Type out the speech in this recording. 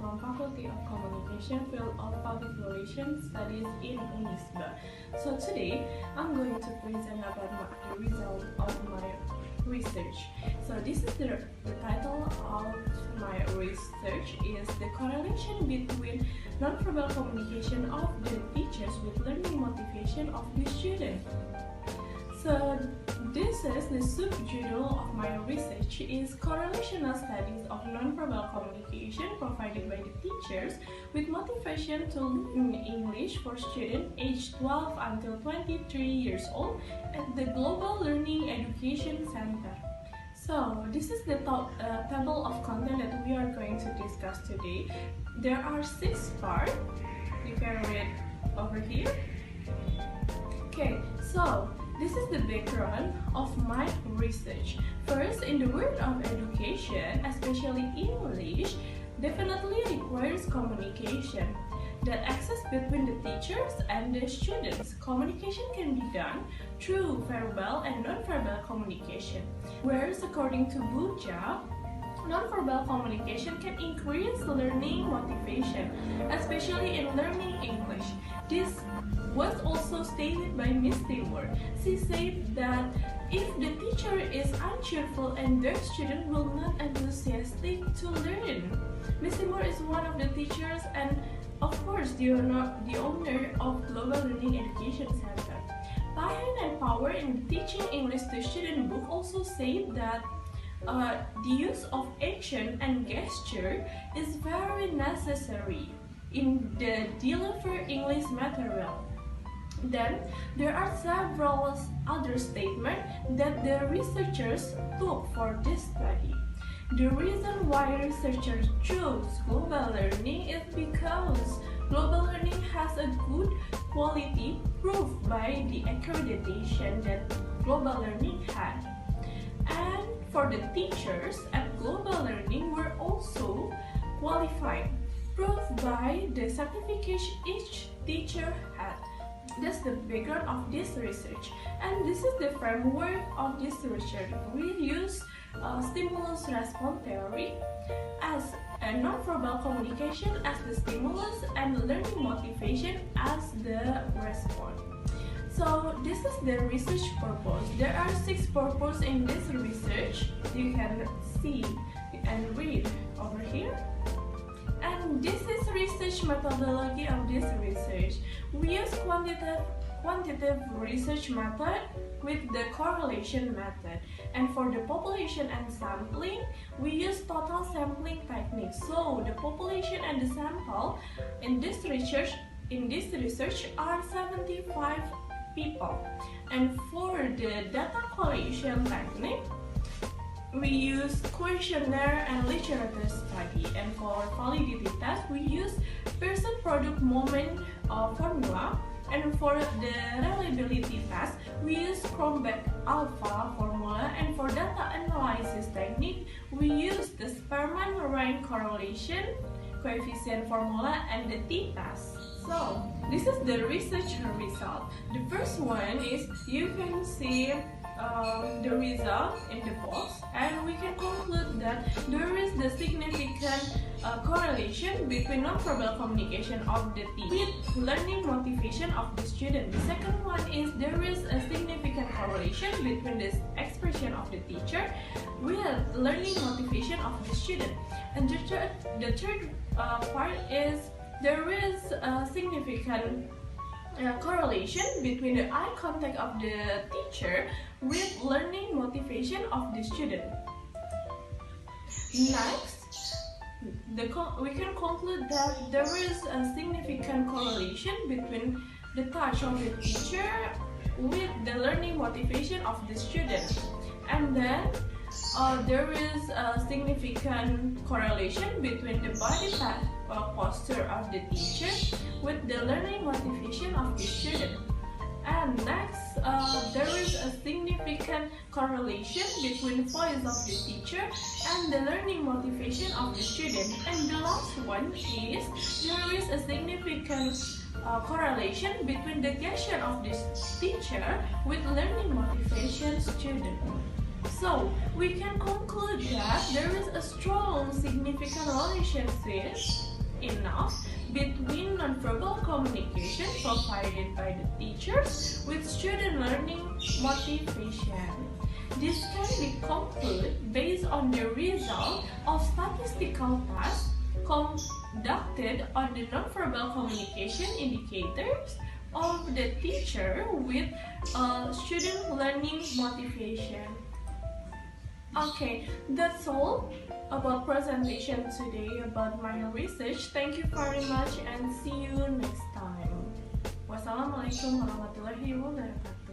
from Faculty of Communication, Field of Public Relations Studies in Unisba. So today, I'm going to present about the result of my research. So this is the title of my research is the correlation between nonverbal communication of the teachers with learning motivation of the student. So this is the subtitle of my research is correlational studies of nonverbal communication provided by the teachers with motivation to learn English for students aged 12 until 23 years old at the Global Learning Education Center. So this is the table of content that we are going to discuss today. There are 6 parts. You can read over here. Okay, so this is the background of my research. First, in the world of education, especially English, definitely requires communication. The access between the teachers and the students. Communication can be done through verbal and nonverbal communication. Whereas according to Buja, nonverbal communication can increase learning motivation, especially in learning English. This was also stated by Miss Timur. She said that if the teacher is uncheerful and their student will not enthusiastic to learn. Miss Timur is one of the teachers and of course the owner of Global Learning Education Center. Passion and Power in Teaching English to Student book also said that the use of action and gesture is very necessary in the deliver English material. Then, there are several other statements that the researchers took for this study. The reason why researchers chose global learning is because global learning has a good quality proved by the accreditation that global learning had. And for the teachers at global learning were also qualified, proved by the certification each teacher had. That's the background of this research, and this is the framework of this research. We use stimulus-response theory as a nonverbal communication as the stimulus and learning motivation as the response. So this is the research purpose. There are 6 purposes in this research. You can see and read over here. And this is research methodology of this research. We use quantitative research method with the correlation method. And for the population and sampling, we use total sampling technique. So the population and the sample in this research are 75 people. And for the data collation technique, we use questionnaire and literature study, and for validity test we use person product moment formula, and for the reliability test we use Chromback alpha formula, and for data analysis technique we use the Spearman rank correlation coefficient formula and the t-test. So this is the research result. The first one is you can see the result in the box, and we can conclude that there is the significant correlation between nonverbal communication of the teacher with learning motivation of the student. The second one is there is a significant correlation between the expression of the teacher with learning motivation of the student. And the third part is there is a significant correlation between the eye contact of the teacher with learning motivation of the student. Next, we can conclude that there is a significant correlation between the touch of the teacher with the learning motivation of the student. And then there is a significant correlation between the body posture of the teacher with the learning motivation of the student. And next, there is a significant correlation between voice of the teacher and the learning motivation of the student. And the last one is there is a significant correlation between the gesture of the teacher with learning motivation student. So we can conclude that there is a strong significant relationship enough between nonverbal communication provided by the teachers with student learning motivation. This can be concluded based on the result of statistical tests conducted on the nonverbal communication indicators of the teacher with student learning motivation. Okay, that's all about presentation today about my research. Thank you very much and see you next time. Wassalamualaikum warahmatullahi wabarakatuh.